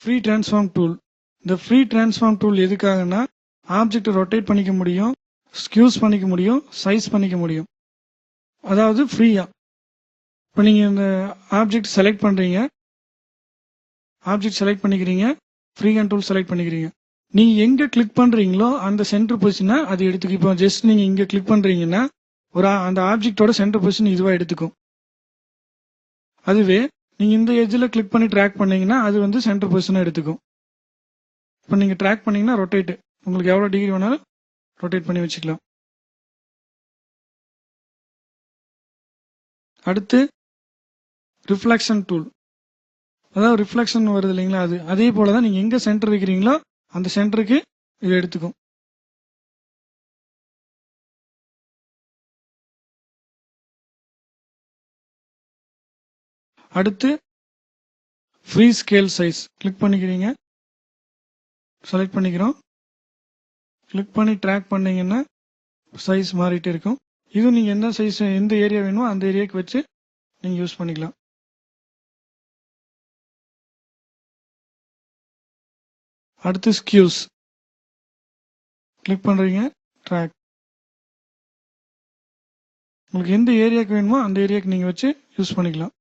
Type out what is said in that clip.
Free transform tool. இந்த free transform tool எதுக்காகனா object rotate பண்ணிக்க முடியும், ஸ்கியூஸ் பண்ணிக்க முடியும், சைஸ் பண்ணிக்க முடியும். அதாவது ஃப்ரீயா. இப்போ நீங்கள் இந்த ஆப்ஜெக்ட் செலக்ட் பண்ணுறீங்க, ஆப்ஜெக்ட் செலக்ட் பண்ணிக்கிறீங்க, ஃப்ரீ ஹேண்ட் டூல் செலக்ட் பண்ணிக்கிறீங்க. நீங்கள் எங்கே கிளிக் பண்ணுறீங்களோ அந்த சென்டர் பொசிஷனை அது எடுத்துக்கும். இப்போ ஜஸ்ட் நீங்கள் இங்கே கிளிக் பண்ணுறீங்கன்னா அந்த ஆப்ஜெக்டோட சென்டர் பொசிஷன் இதுவாக எடுத்துக்கும். அதுவே நீங்கள் இந்த எட்ஜில் கிளிக் பண்ணி ட்ராக் பண்ணீங்கன்னா அது சென்டர் பொசிஷனை எடுத்துக்கும். இப்போ நீங்கள் ட்ராக் பண்ணீங்கன்னா ரொட்டேட், உங்களுக்கு எவ்வளோ டிகிரி வேணாலும் ரொட்டேட் பண்ணி வச்சுக்கலாம். அடுத்து ரிஃப்ளெக்ஷன் டூல். அதாவது ரிஃப்ளெக்ஷன் வருது இல்லைங்களா, அதே போல தான் நீங்கள் எங்கே சென்டர் வைக்கிறீங்களோ அந்த சென்டருக்கு இது எடுத்துக்கும். அடுத்து ஃப்ரீ ஸ்கேல் சைஸ். கிளிக் பண்ணிக்கிறீங்க, செலக்ட் பண்ணிக்கிறோம், கிளிக் பண்ணி ட்ராக் பண்ணீங்கன்னா சைஸ் மாறிட்டே இருக்கும். இது நீங்கள் என்ன சைஸ், எந்த ஏரியா வேணுமோ அந்த ஏரியாவுக்கு வச்சு நீங்கள் யூஸ் பண்ணிக்கலாம். அடுத்து ஸ்கியூஸ். கிளிக் பண்ணுறீங்க, ட்ராக். உங்களுக்கு எந்த ஏரியாவுக்கு வேணுமோ அந்த ஏரியாவுக்கு நீங்கள் வச்சு யூஸ் பண்ணிக்கலாம்.